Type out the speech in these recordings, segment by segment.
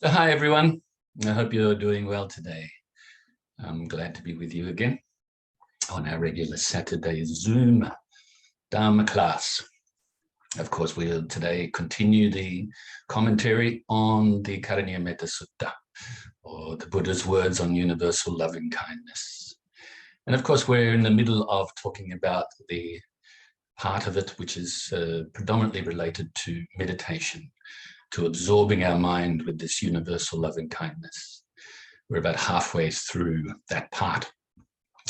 So hi everyone, I hope you're doing well today. I'm glad to be with you again on our regular Saturday Zoom Dharma class. Of course, we'll today continue the commentary on the Karaniya Metta Sutta, or the Buddha's words on universal loving kindness. And of course, we're in the middle of talking about the part of it which is predominantly related to meditation, to absorbing our mind with this universal loving kindness. We're about halfway through that part.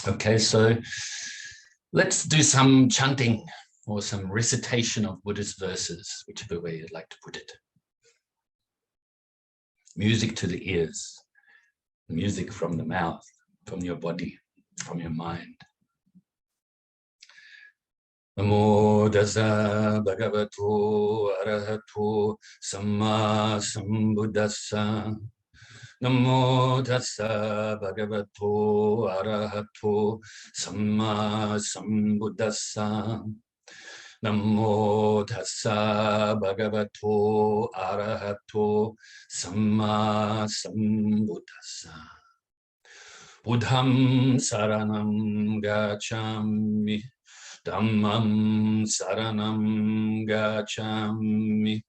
Okay, so let's do some chanting or some recitation of Buddhist verses, whichever way you'd like to put it. Music to the ears, music from the mouth, from your body, from your mind. Namo Tassa Bhagavato ArahatoSammaSambuddhassa. Namo Tassa Bhagavato ArahatoSammaSambuddhassa. Namo Tassa Bhagavato ArahatoSammaSambuddhassa. Buddham saranam gacchami. Dhammam saranam gacchami.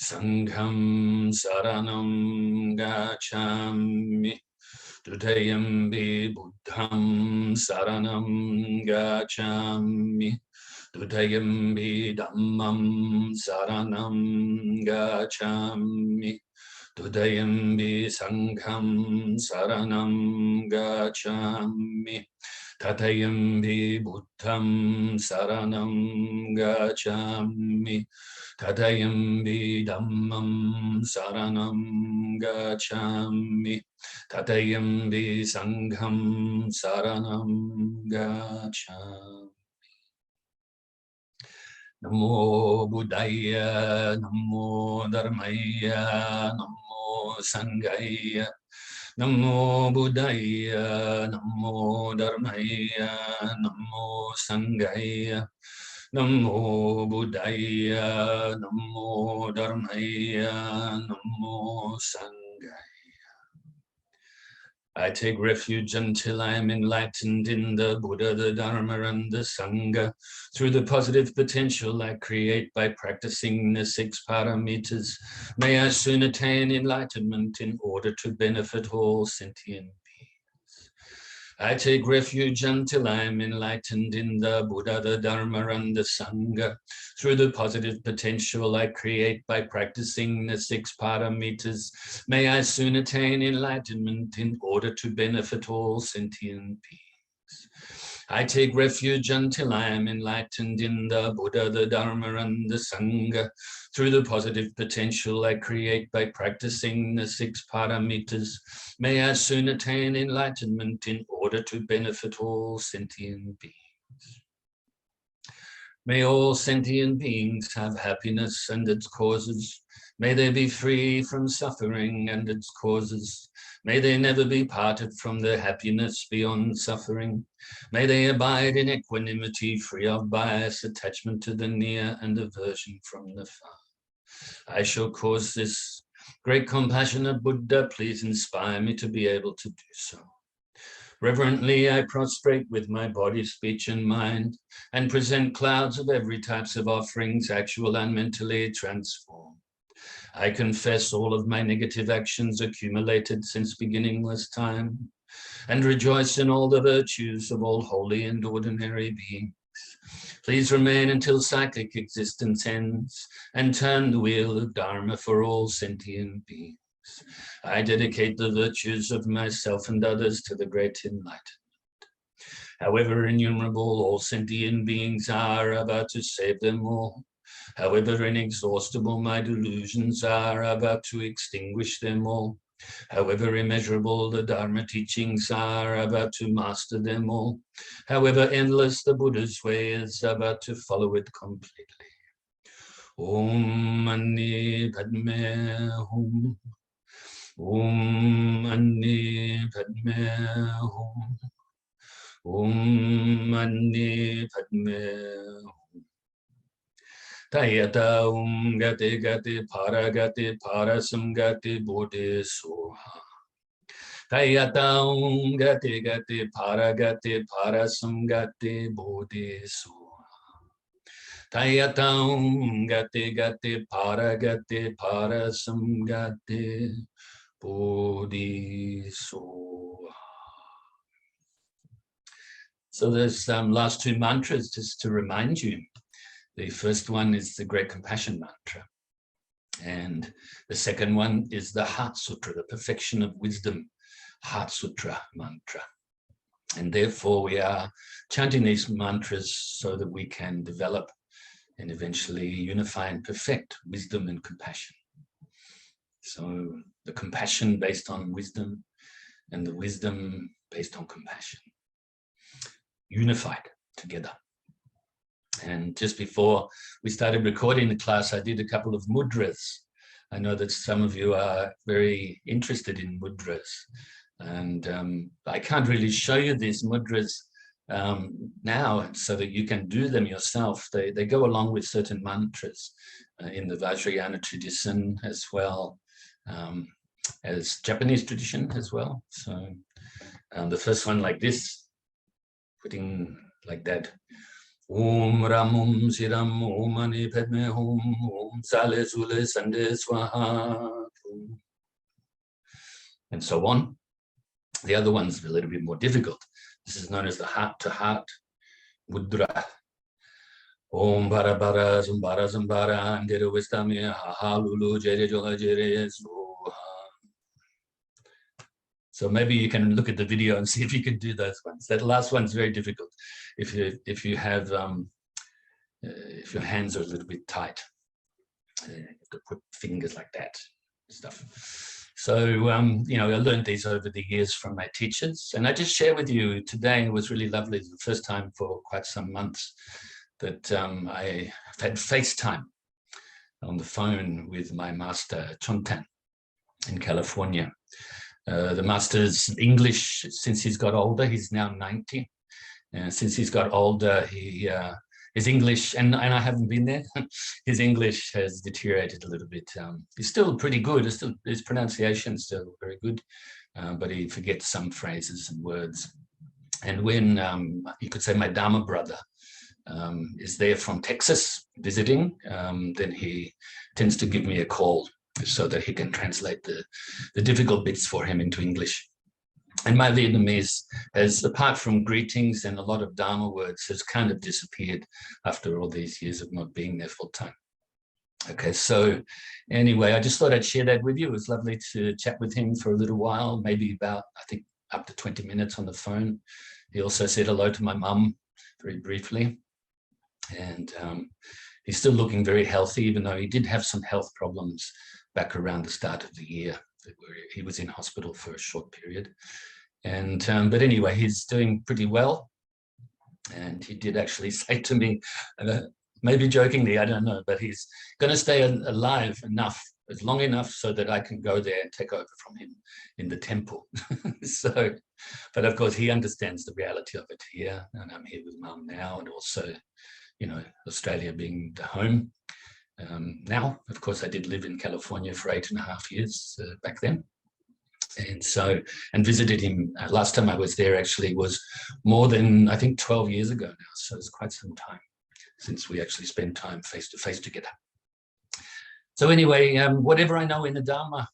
Sangham saranam gacchami. Dutiyampi Buddham saranam gacchami. Dutiyampi Dhammam saranam gacchami. Dutiyampi Sangham saranam gacchami. Tatiyampi Buddham saranam gacchami. Tatiyampi Dhammam saranam gacchami. Tatiyampi Sangham saranam gacchami. Namo Buddhaya, Namo Dharmaya, Namo Sanghaya. Namo Buddhaya, Namo Dharmaya, Namo Sanghaya. Namo Buddhaya, Namo Dharmaya, Namo Sanghaya. I take refuge until I am enlightened in the Buddha, the Dharma, and the Sangha. Through the positive potential I create by practicing the 6 paramitas, may I soon attain enlightenment in order to benefit all sentient beings. I take refuge until I am enlightened in the Buddha, the Dharma, and the Sangha. Through the positive potential I create by practicing the 6 paramitas, may I soon attain enlightenment in order to benefit all sentient beings. I take refuge until I am enlightened in the Buddha, the Dharma, and the Sangha. Through the positive potential I create by practicing the 6 paramitas, may I soon attain enlightenment in order to benefit all sentient beings. May all sentient beings have happiness and its causes. May they be free from suffering and its causes. May they never be parted from their happiness beyond suffering. May they abide in equanimity, free of bias, attachment to the near, and aversion from the far. I shall cause this. Great compassionate Buddha, please inspire me to be able to do so. Reverently, I prostrate with my body, speech, and mind, and present clouds of every types of offerings, actual and mentally transformed. I confess all of my negative actions accumulated since beginningless time, and rejoice in all the virtues of all holy and ordinary beings. Please remain until cyclic existence ends, and turn the wheel of Dharma for all sentient beings. I dedicate the virtues of myself and others to the great enlightenment. However innumerable all sentient beings are, about to save them all. However inexhaustible my delusions are, about to extinguish them all. However immeasurable the Dharma teachings are, about to master them all. However endless the Buddha's way is, about to follow it completely. Om Mani Padme Hum. Om Mani Padme Hum. Om Mani Padme Hum. Tayata gati gati parasam bodhi soha. Tayata gati gati parasam bodhi soha. Tayata gati gati parasam bodhi soha. So those last two mantras, just to remind you. The first one is the Great Compassion Mantra. And the second one is the Heart Sutra, the Perfection of Wisdom Heart Sutra mantra. And therefore we are chanting these mantras so that we can develop and eventually unify and perfect wisdom and compassion. So the compassion based on wisdom and the wisdom based on compassion, unified together. And just before we started recording the class, I did a couple of mudras. I know that some of you are very interested in mudras. And I can't really show you these mudras now so that you can do them yourself. They go along with certain mantras in the Vajrayana tradition as well as Japanese tradition as well. So the first one like this, putting like that. Om Ramum Siram Om Mani Padme Hum Om Sale Sule Sande Swaha, and so on. The other one's a little bit more difficult. This is known as the heart-to-heart mudra. Om Bara Bara Zumbara Zumbara Andere Westami Ha Lulu Jere Jola Jere Soha. So maybe you can look at the video and see if you can do those ones. That last one's very difficult. If you have if your hands are a little bit tight, you have to put fingers like that, stuff. So you know, I learned these over the years from my teachers, and I just share with you today. It was really lovely. It's the first time for quite some months that I had FaceTime on the phone with my master Chanting in California. The master's English, since he's got older, he's now 90. And since he's got older, his English, and I haven't been there, his English has deteriorated a little bit. He's still pretty good. His pronunciation is still very good, but he forgets some phrases and words. And when, you could say my Dharma brother is there from Texas visiting, then he tends to give me a call so that he can translate the difficult bits for him into English. And my Vietnamese has, apart from greetings and a lot of Dharma words, has kind of disappeared after all these years of not being there full time. Okay, so anyway, I just thought I'd share that with you. It was lovely to chat with him for a little while, maybe about, I think, up to 20 minutes on the phone. He also said hello to my mum very briefly. And he's still looking very healthy, even though he did have some health problems back around the start of the year, where he was in hospital for a short period. And but anyway, he's doing pretty well. And he did actually say to me, maybe jokingly, I don't know, but he's going to stay alive enough, long enough so that I can go there and take over from him in the temple. So, but of course he understands the reality of it here, and I'm here with Mum now, and also, you know, Australia being the home. Now, of course, I did live in California for 8.5 years back then. And so, and visited him, last time I was there actually was more than, I think, 12 years ago now. So it's quite some time since we actually spent time face to face together. So anyway, whatever I know in the Dharma,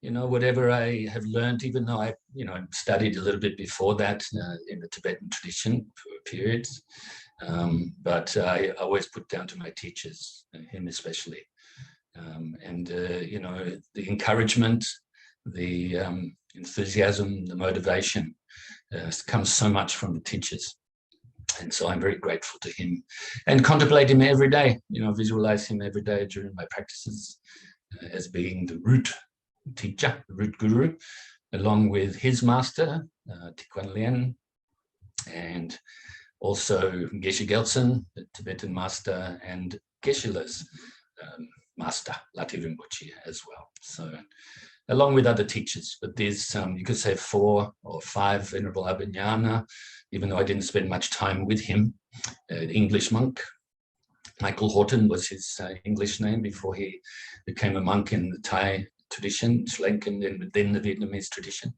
you know, whatever I have learned, even though I, you know, studied a little bit before that in the Tibetan tradition for periods, but I always put down to my teachers, him especially. You know, the encouragement, the enthusiasm, the motivation comes so much from the teachers. And so I'm very grateful to him and contemplate him every day, you know, visualize him every day during my practices as being the root teacher, the root guru, along with his master, Tikwan Lien, and also Geshe Gelsen, the Tibetan master, and Geshe-la's master, Lati Rinpoche, as well. So, along with other teachers, but there's, you could say 4 or 5 Venerable Abhignana, even though I didn't spend much time with him, English monk, Michael Horton was his English name before he became a monk in the Thai tradition, Sri Lankan, and then the Vietnamese tradition.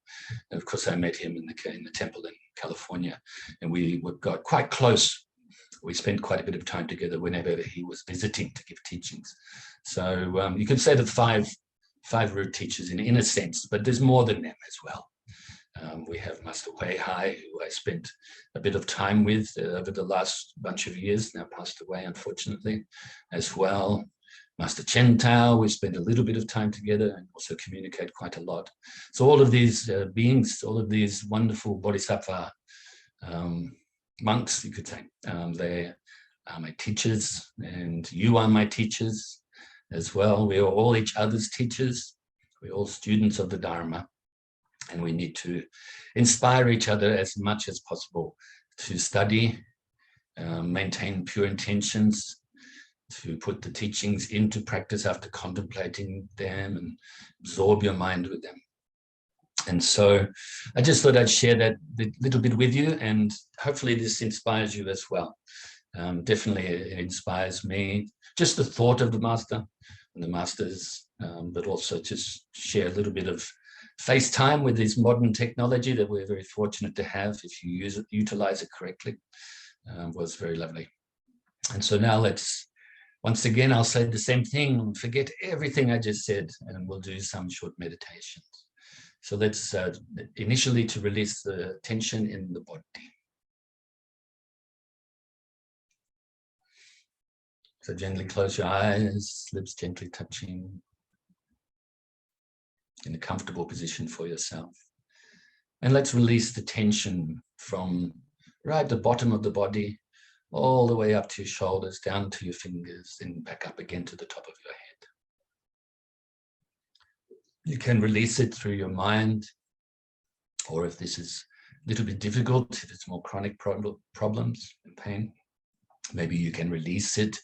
And of course, I met him in the temple in California, and we got quite close. We spent quite a bit of time together whenever he was visiting to give teachings. So you could say the five root teachers in a sense, but there's more than them as well. We have Master Wei Hai, who I spent a bit of time with over the last bunch of years, now passed away, unfortunately, as well. Master Chen Tao, we spent a little bit of time together and also communicate quite a lot. So all of these beings, all of these wonderful bodhisattva monks, you could say, they are my teachers, and you are my teachers as well. We are all each other's teachers. We're all students of the Dharma. And we need to inspire each other as much as possible to study, maintain pure intentions, to put the teachings into practice after contemplating them and absorb your mind with them. And so I just thought I'd share that little bit with you, and hopefully this inspires you as well. Definitely it inspires me, just the thought of the master and the masters, but also just share a little bit of FaceTime with this modern technology that we're very fortunate to have, if you utilize it correctly, was very lovely. And so now once again, I'll say the same thing, forget everything I just said, and we'll do some short meditations. So let's initially to release the tension in the body. So gently close your eyes, lips gently touching, in a comfortable position for yourself. And let's release the tension from right at the bottom of the body, all the way up to your shoulders, down to your fingers, and back up again to the top of your head. You can release it through your mind, or if this is a little bit difficult, if it's more chronic problems and pain, maybe you can release it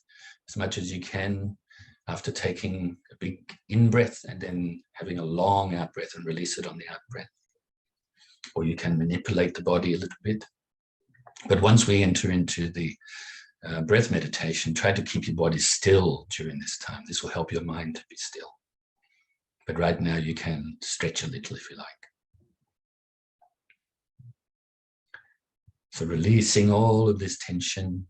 as much as you can after taking a big in-breath and then having a long out-breath and release it on the out-breath. Or you can manipulate the body a little bit. But once we enter into the breath meditation, try to keep your body still during this time. This will help your mind to be still. But right now you can stretch a little if you like. So releasing all of this tension.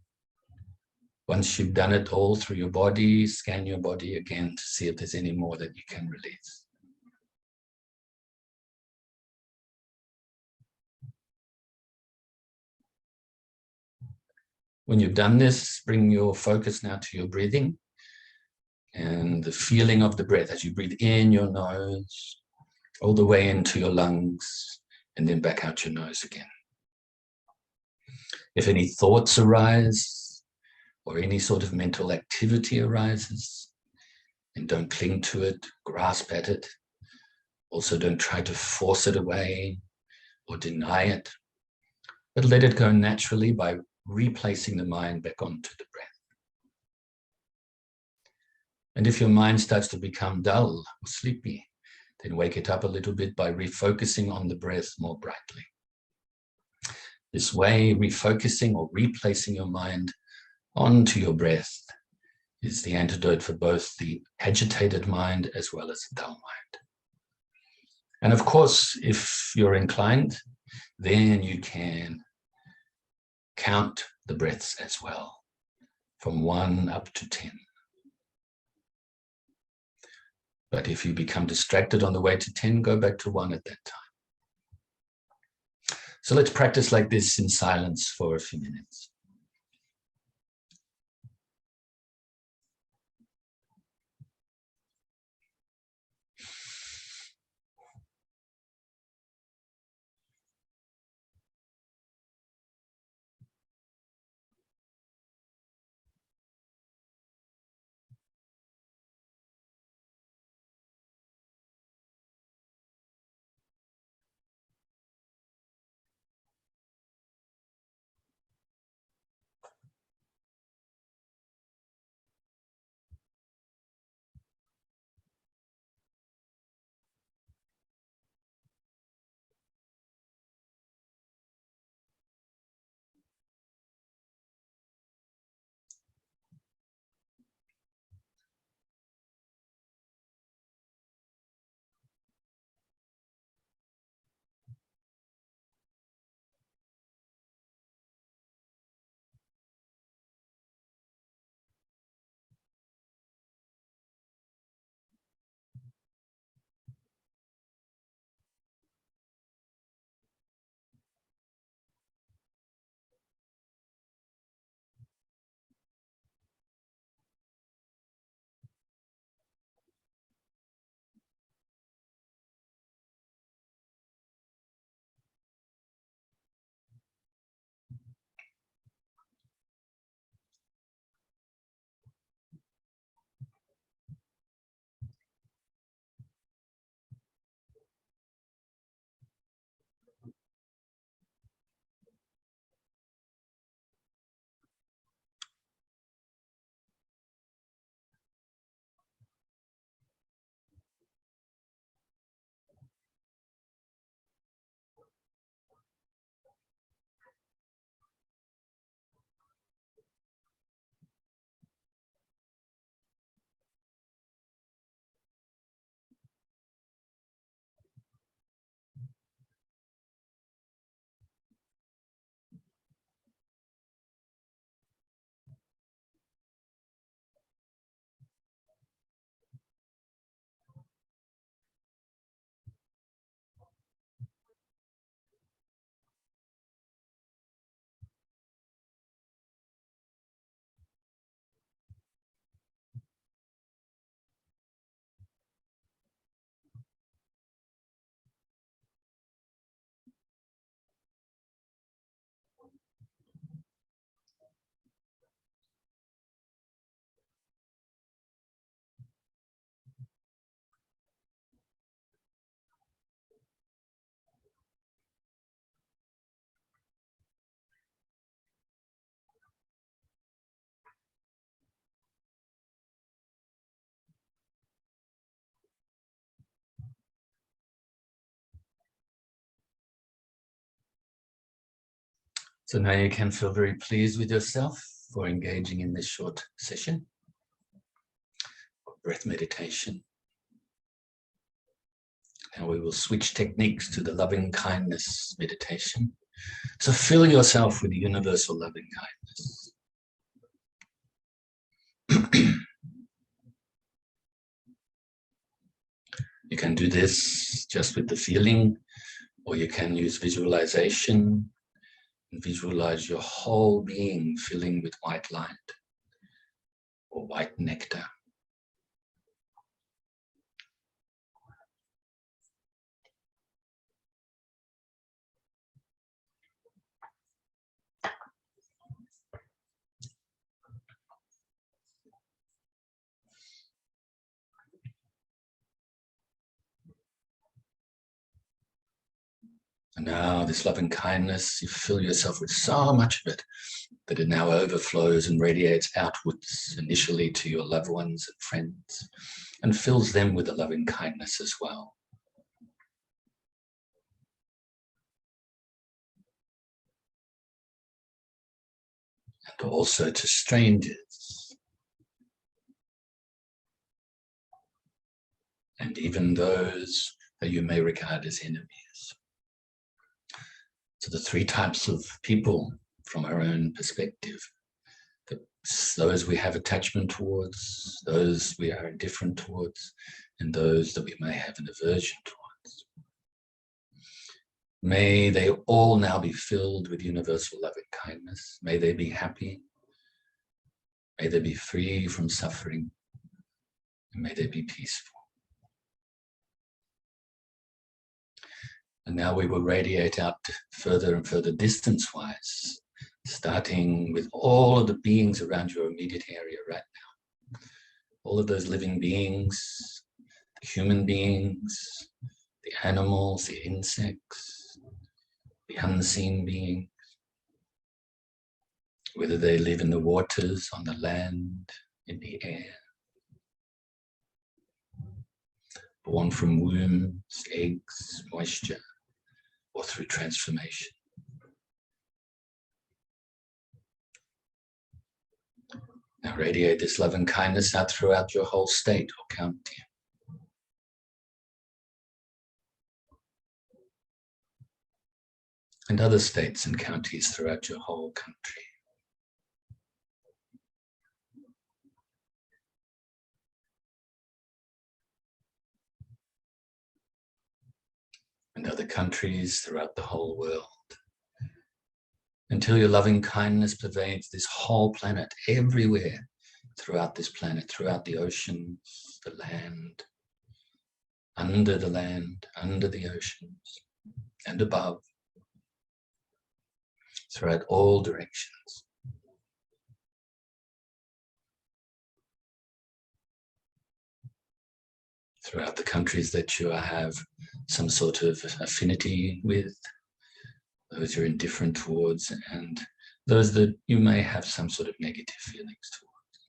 Once you've done it all through your body, scan your body again to see if there's any more that you can release. When you've done this, bring your focus now to your breathing and the feeling of the breath as you breathe in your nose, all the way into your lungs, and then back out your nose again. If any thoughts arise, or any sort of mental activity arises, and don't cling to it, grasp at it. Also don't try to force it away or deny it, but let it go naturally by replacing the mind back onto the breath. And if your mind starts to become dull or sleepy, then wake it up a little bit by refocusing on the breath more brightly. This way, refocusing or replacing your mind onto your breath is the antidote for both the agitated mind as well as the dull mind. And of course, if you're inclined, then you can count the breaths as well, from 1 up to 10. But if you become distracted on the way to 10, go back to 1 at that time. So let's practice like this in silence for a few minutes. So now you can feel very pleased with yourself for engaging in this short session of breath meditation. Now we will switch techniques to the loving kindness meditation. So fill yourself with universal loving kindness. You can do this just with the feeling, or you can use visualization and visualize your whole being filling with white light or white nectar. And now this loving kindness, you fill yourself with so much of it that it now overflows and radiates outwards, initially to your loved ones and friends, and fills them with the loving kindness as well. And also to strangers, and even those that you may regard as enemies. So the three types of people from our own perspective: those we have attachment towards, those we are indifferent towards, and those that we may have an aversion towards. May they all now be filled with universal loving kindness. May they be happy. May they be free from suffering. And may they be peaceful. And now we will radiate out further and further distance-wise, starting with all of the beings around your immediate area right now. All of those living beings, the human beings, the animals, the insects, the unseen beings, whether they live in the waters, on the land, in the air, born from wombs, eggs, moisture, or through transformation. Now radiate this love and kindness out throughout your whole state or county. And other states and counties throughout your whole country. And other countries throughout the whole world, until your loving kindness pervades this whole planet, everywhere throughout this planet, throughout the oceans, the land, under the oceans, and above, throughout all directions. Throughout the countries that you have some sort of affinity with, those you're indifferent towards, and those that you may have some sort of negative feelings towards.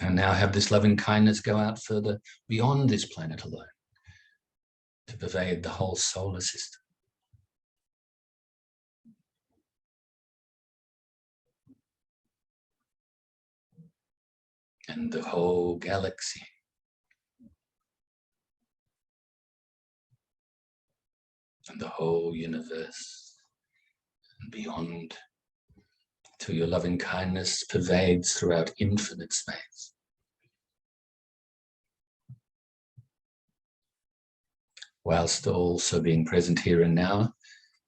And now have this loving kindness go out further beyond this planet alone, to pervade the whole solar system. And the whole galaxy. And the whole universe and beyond, till your loving kindness pervades throughout infinite space. Whilst also being present here and now,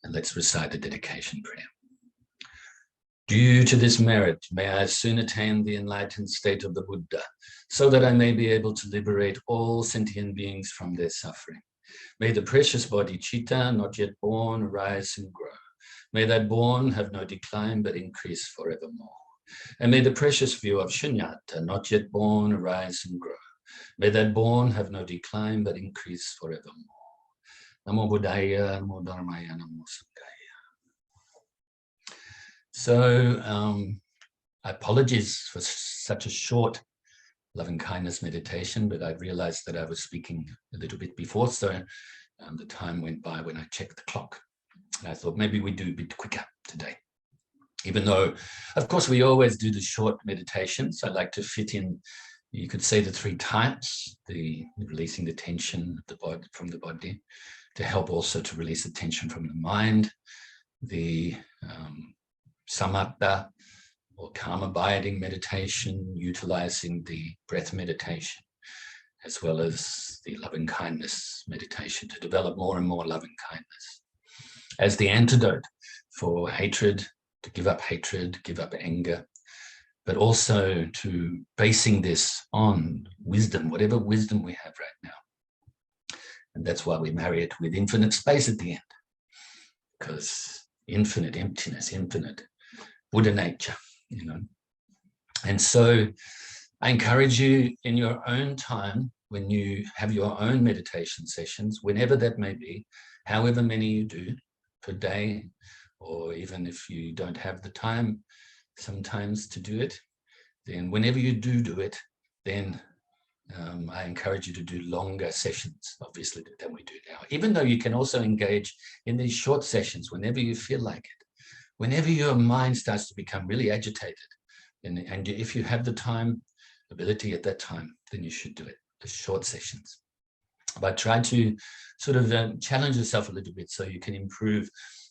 and let's recite the dedication prayer. Due to this merit, may I soon attain the enlightened state of the Buddha, so that I may be able to liberate all sentient beings from their suffering. May the precious body Chitta, not yet born, arise and grow. May that born have no decline, but increase forevermore. And may the precious view of Shunyata, not yet born, arise and grow. May that born have no decline, but increase forevermore. Namo Buddhaya, Namo Dharmaya, Namo Sanghaya. So, apologies for such a short loving kindness meditation, but I realized that I was speaking a little bit before, so the time went by when I checked the clock. And I thought maybe we'd do a bit quicker today. Even though, of course, we always do the short meditations. I like to fit in, you could say, the 3 types, the releasing the tension of the body, from the body, to help also to release the tension from the mind, the samatha or calm abiding meditation, utilizing the breath meditation, as well as the loving kindness meditation, to develop more and more loving kindness as the antidote for hatred, to give up hatred, give up anger, but also to basing this on wisdom, whatever wisdom we have right now. And that's why we marry it with infinite space at the end, because infinite emptiness, infinite Buddha nature, you know. And so I encourage you in your own time, when you have your own meditation sessions, whenever that may be, however many you do per day, or even if you don't have the time sometimes to do it, then whenever you do it, then I encourage you to do longer sessions, obviously, than we do now. Even though you can also engage in these short sessions whenever you feel like it. Whenever your mind starts to become really agitated, and if you have the time, ability at that time, then you should do it, the short sessions. But try to sort of challenge yourself a little bit so you can improve.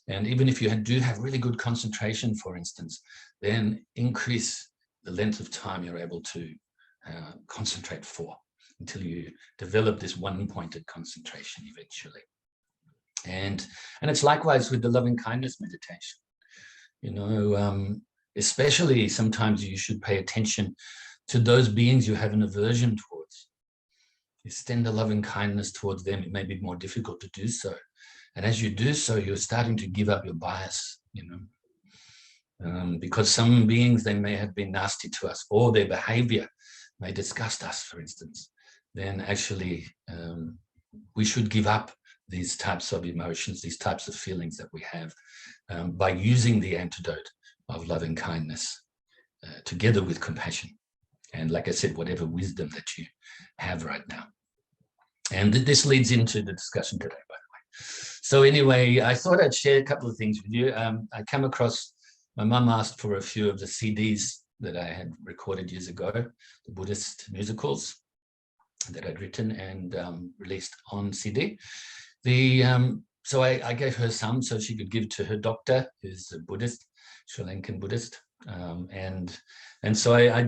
And even if you do have really good concentration, for instance, then increase the length of time you're able to concentrate for until you develop this one-pointed concentration eventually. And it's likewise with the loving kindness meditation. You know, especially sometimes you should pay attention to those beings you have an aversion towards. Extend a loving kindness towards them. It may be more difficult to do so. And as you do so, you're starting to give up your bias, you know, because some beings, they may have been nasty to us, or their behavior may disgust us, for instance. Then actually, we should give up these types of emotions, these types of feelings that we have, by using the antidote of loving kindness together with compassion. And like I said, whatever wisdom that you have right now. And this leads into the discussion today, by the way. So anyway, I thought I'd share a couple of things with you. I came across, my mum asked for a few of the CDs that I had recorded years ago, the Buddhist musicals that I'd written and released on CD. So I gave her some so she could give to her doctor, who's a Buddhist, Sri Lankan Buddhist. And so I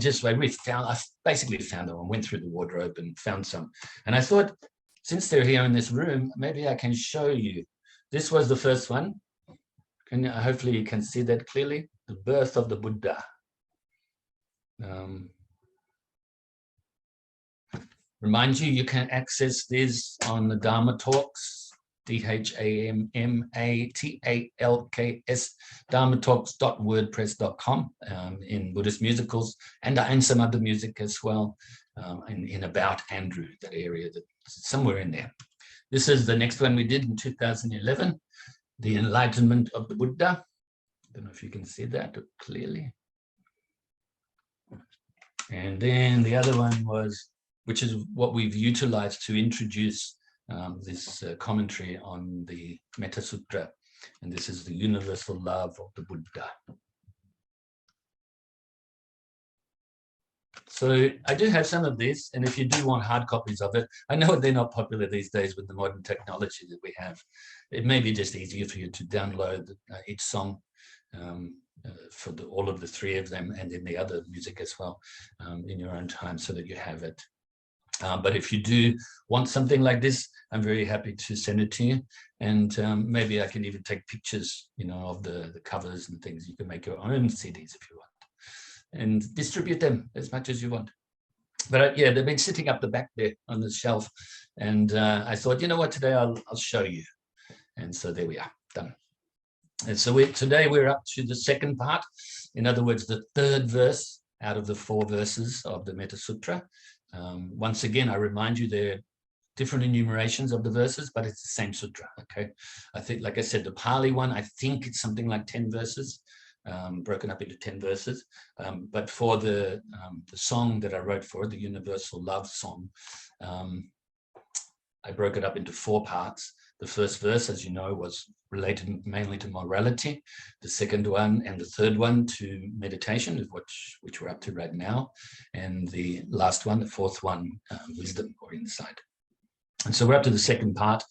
basically found them and went through the wardrobe and found some. And I thought, since they're here in this room, maybe I can show you. This was the first one. Hopefully you can see that clearly. The Birth of the Buddha. Remind you, you can access this on the Dharma Talks, DHAMMATALKS, dharmatalks.wordpress.com, in Buddhist musicals and some other music as well, in About Andrew, that area, somewhere in there. This is the next one we did in 2011, The Enlightenment of the Buddha. I don't know if you can see that clearly. And then the other one was, which is what we've utilized to introduce this commentary on the Metta Sutra. And this is the Universal Love of the Buddha. So I do have some of this, and if you do want hard copies of it, I know they're not popular these days with the modern technology that we have. It may be just easier for you to download each song for all of the 3 of them, and then the other music as well, in your own time, so that you have it. But if you do want something like this, I'm very happy to send it to you. And maybe I can even take pictures, you know, of the covers and things. You can make your own CDs if you want, and distribute them as much as you want. But yeah, they've been sitting up the back there on the shelf. And I thought, you know what, today I'll show you. And so there we are, done. And so today we're up to the second part. In other words, the 3rd verse out of the 4 verses of the Metta Sutra. Once again, I remind you, there are different enumerations of the verses, but it's the same sutra, okay? I think, like I said, the Pali one, I think it's something like 10 verses, broken up into 10 verses. But for the song that I wrote for it, the Universal Love Song, I broke it up into 4 parts. The first verse, as you know, was related mainly to morality. The second one and the third one to meditation, which we're up to right now. And the last one, the fourth one, wisdom or insight. And so we're up to the second part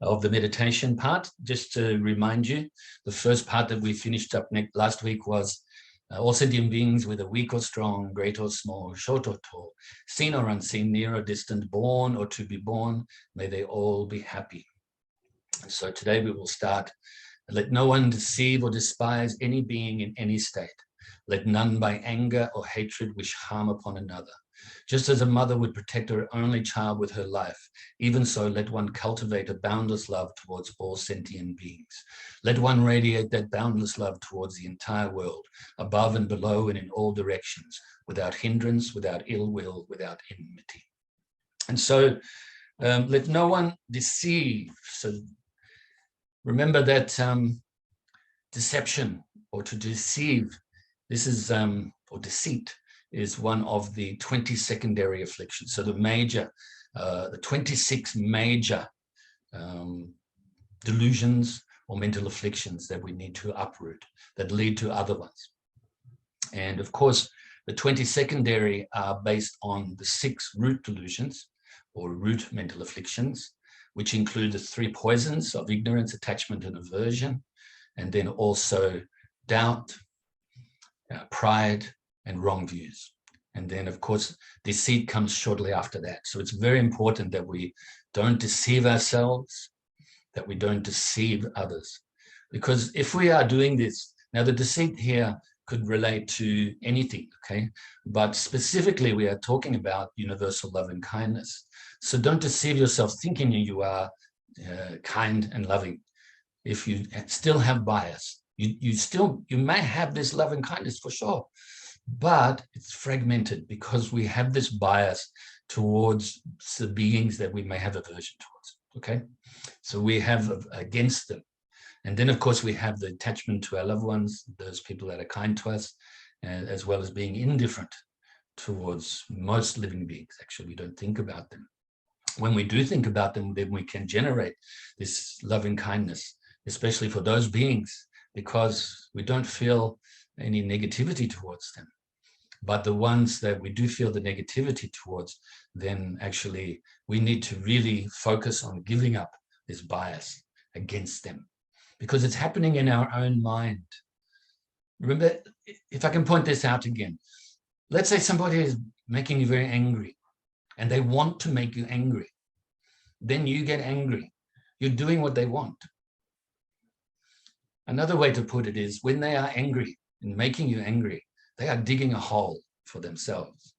of the meditation part. Just to remind you, the first part that we finished up last week was all sentient beings, whether weak or strong, great or small, short or tall, seen or unseen, near or distant, born or to be born, may they all be happy. And so today we will start. Let no one deceive or despise any being in any state. Let none by anger or hatred wish harm upon another. Just as a mother would protect her only child with her life, even so let one cultivate a boundless love towards all sentient beings. Let one radiate that boundless love towards the entire world, above and below and in all directions, without hindrance, without ill will, without enmity. And so let no one deceive. So remember that deception or to deceive, this is, or deceit, is one of the 20 secondary afflictions. So the 26 major delusions or mental afflictions that we need to uproot that lead to other ones. And of course, the 20 secondary are based on the 6 root delusions or root mental afflictions, which include the 3 poisons of ignorance, attachment, and aversion, and then also doubt, pride, and wrong views. And then, of course, deceit comes shortly after that. So it's very important that we don't deceive ourselves, that we don't deceive others. Because if we are doing this, now the deceit here could relate to anything, okay? But specifically, we are talking about universal love and kindness. So don't deceive yourself thinking you are kind and loving. If you still have bias, you may have this love and kindness for sure, but it's fragmented because we have this bias towards the beings that we may have aversion towards, okay? So we have against them. And then, of course, we have the attachment to our loved ones, those people that are kind to us, as well as being indifferent towards most living beings. Actually, we don't think about them. When we do think about them, then we can generate this loving kindness, especially for those beings, because we don't feel any negativity towards them. But the ones that we do feel the negativity towards, then actually we need to really focus on giving up this bias against them, because it's happening in our own mind. Remember, if I can point this out again, let's say somebody is making you very angry and they want to make you angry. Then you get angry. You're doing what they want. Another way to put it is when they are angry and making you angry, they are digging a hole for themselves.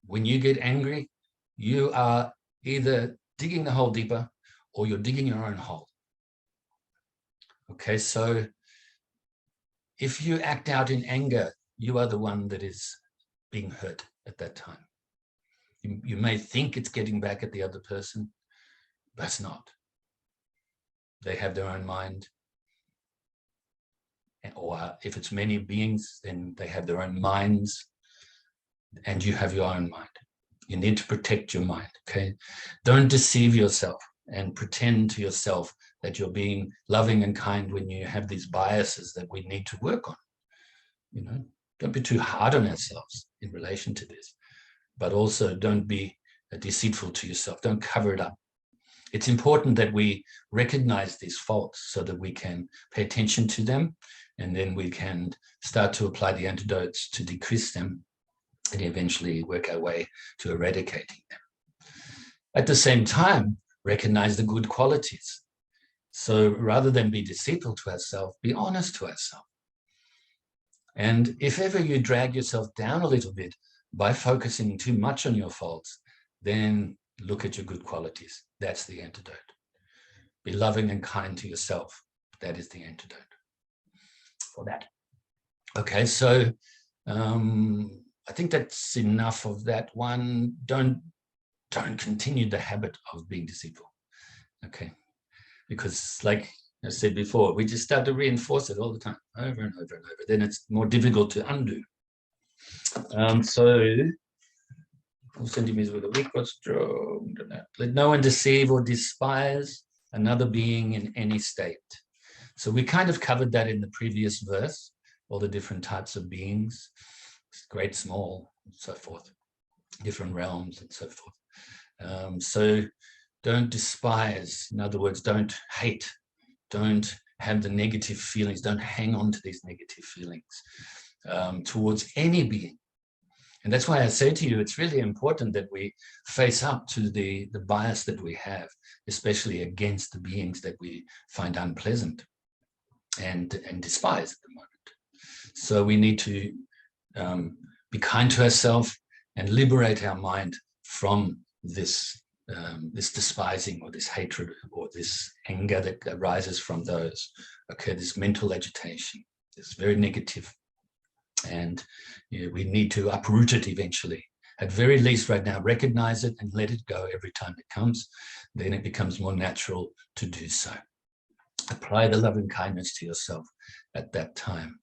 When you get angry, you are either digging the hole deeper or you're digging your own hole. Okay, so if you act out in anger, you are the one that is being hurt at that time. You may think it's getting back at the other person, but it's not. They have their own mind. Or if it's many beings, then they have their own minds, and you have your own mind. You need to protect your mind, okay? Don't deceive yourself and pretend to yourself that you're being loving and kind when you have these biases that we need to work on. Don't be too hard on ourselves in relation to this, but also don't be deceitful to yourself. Don't cover it up. It's important that we recognize these faults so that we can pay attention to them, and then we can start to apply the antidotes to decrease them and eventually work our way to eradicating them. At the same time, recognize the good qualities. So rather than be deceitful to ourselves, be honest to ourselves. And if ever you drag yourself down a little bit by focusing too much on your faults, then look at your good qualities. That's the antidote. Be loving and kind to yourself. That is the antidote for that. Okay, so I think that's enough of that one. Don't continue the habit of being deceitful. Okay, because like I said before, we just start to reinforce it all the time, over and over and over. Then it's more difficult to undo. So all sentient beings with a weak or strong. Let no one deceive or despise another being in any state. So we kind of covered that in the previous verse, all the different types of beings, great, small, and so forth, different realms and so forth. So don't despise, in other words, don't hate, don't have the negative feelings, don't hang on to these negative feelings towards any being. And that's why I say to you, it's really important that we face up to the bias that we have, especially against the beings that we find unpleasant and despise at the moment. So we need to be kind to ourselves and liberate our mind from this despising or this hatred or this anger that arises from those. Okay, this mental agitation, this very negative. And we need to uproot it eventually. At very least right now, recognize it and let it go every time it comes. Then it becomes more natural to do so. Apply the loving kindness to yourself at that time,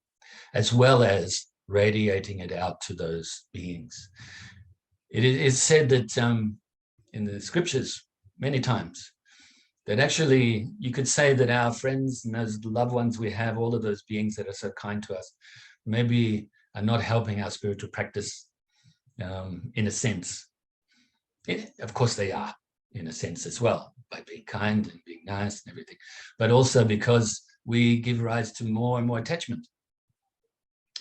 as well as radiating it out to those beings. It is said that in the scriptures many times, that actually you could say that our friends and those loved ones we have, all of those beings that are so kind to us, maybe are not helping our spiritual practice in a sense. Of course they are, in a sense as well, by being kind and being nice and everything, but also because we give rise to more and more attachment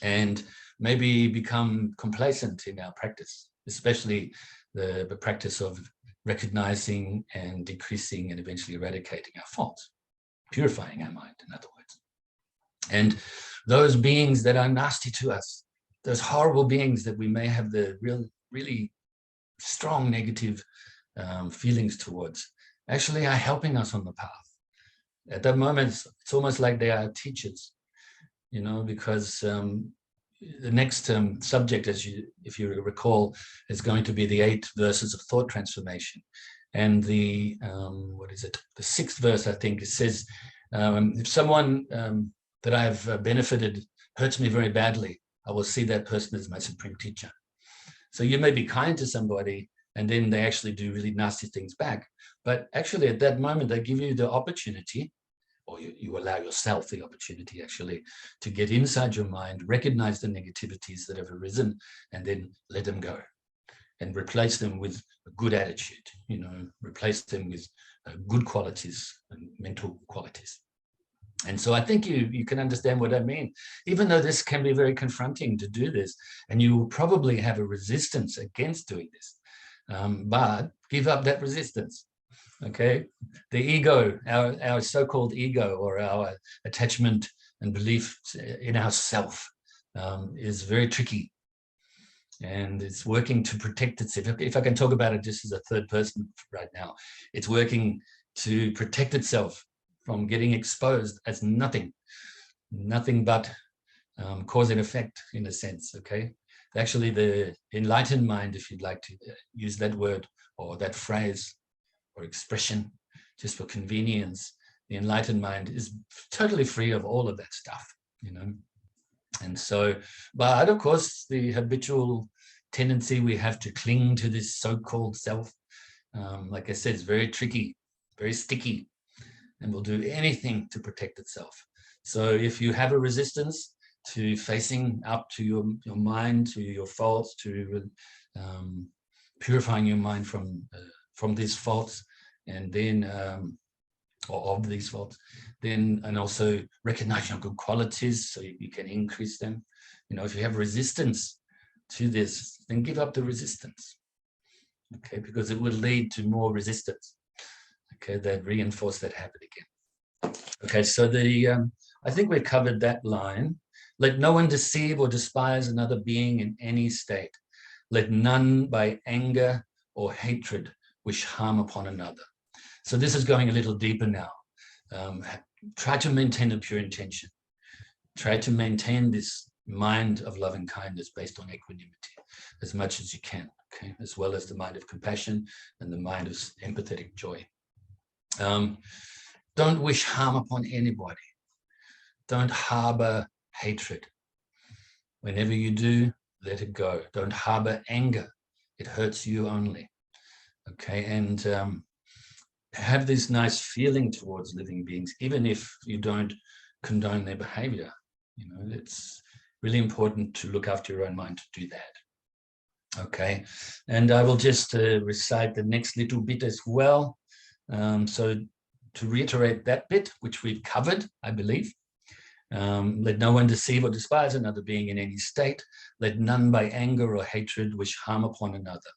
and maybe become complacent in our practice, especially the practice of recognizing and decreasing and eventually eradicating our faults, purifying our mind, in other words. And those beings that are nasty to us, those horrible beings that we may have the really strong negative feelings towards, actually are helping us on the path. At that moment, it's almost like they are teachers, because the next subject, if you recall, is going to be the 8 verses of thought transformation. And the, the 6th verse, I think, it says, if someone that I've benefited hurts me very badly, I will see that person as my supreme teacher. So you may be kind to somebody and then they actually do really nasty things back. But actually at that moment, they give you the opportunity, or you allow yourself the opportunity actually to get inside your mind, recognize the negativities that have arisen, and then let them go and replace them with a good attitude, replace them with good qualities and mental qualities. And so I think you can understand what I mean, even though this can be very confronting to do this, and you will probably have a resistance against doing this, but give up that resistance. Okay, the ego, our so-called ego, or our attachment and belief in ourself, is very tricky, and it's working to protect itself. If I can talk about it just as a third person right now, it's working to protect itself from getting exposed as nothing but cause and effect, in a sense. Okay, actually, the enlightened mind, if you'd like to use that word or that phrase or expression just for convenience, the enlightened mind is totally free of all of that stuff, And so, but of course, the habitual tendency we have to cling to this so-called self, like I said, is very tricky, very sticky, and will do anything to protect itself. So if you have a resistance to facing up to your mind, to your faults, to purifying your mind from these faults, and then or of these faults, then, and also recognize your good qualities so you can increase them. If you have resistance to this, then give up the resistance, okay, because it will lead to more resistance, okay, that reinforce that habit again. Okay, so I think we covered that line. Let no one deceive or despise another being in any state. Let none by anger or hatred wish harm upon another. So this is going a little deeper now. Try to maintain a pure intention. Try to maintain this mind of loving kindness based on equanimity as much as you can, okay, as well as the mind of compassion and the mind of empathetic joy. Don't wish harm upon anybody. Don't harbor hatred. Whenever you do, let it go. Don't harbor anger. It hurts you only. Okay, and have this nice feeling towards living beings, even if you don't condone their behavior. You know, it's really important to look after your own mind to do that. Okay, and I will just recite the next little bit as well. So to reiterate that bit, which we've covered, I believe. Let no one deceive or despise another being in any state. Let none by anger or hatred wish harm upon another.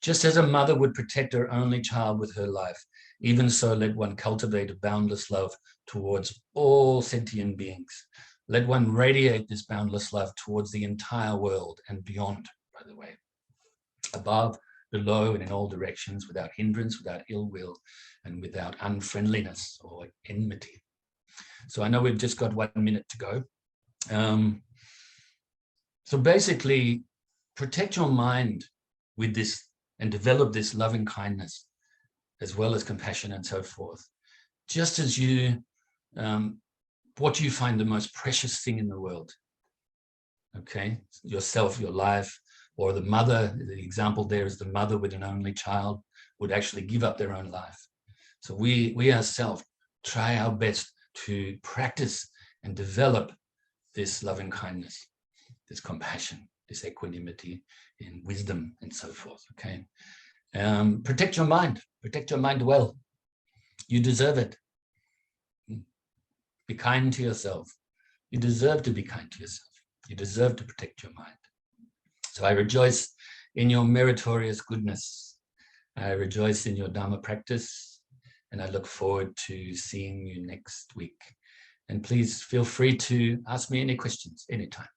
Just as a mother would protect her only child with her life, even so let one cultivate a boundless love towards all sentient beings. Let one radiate this boundless love towards the entire world and beyond, by the way, above, below, and in all directions, without hindrance, without ill will, and without unfriendliness or enmity. So I know we've just got 1 minute to go. So basically, protect your mind with this and develop this loving kindness, as well as compassion and so forth. Just as you, what you find the most precious thing in the world, okay? Yourself, your life, or the mother, the example there is the mother with an only child would actually give up their own life. So we ourselves try our best to practice and develop this loving kindness, this compassion, this equanimity, and wisdom, and so forth, okay? Protect your mind well. You deserve it. Be kind to yourself. You deserve to be kind to yourself. You deserve to protect your mind. So I rejoice in your meritorious goodness. I rejoice in your Dharma practice, and I look forward to seeing you next week. And please feel free to ask me any questions anytime.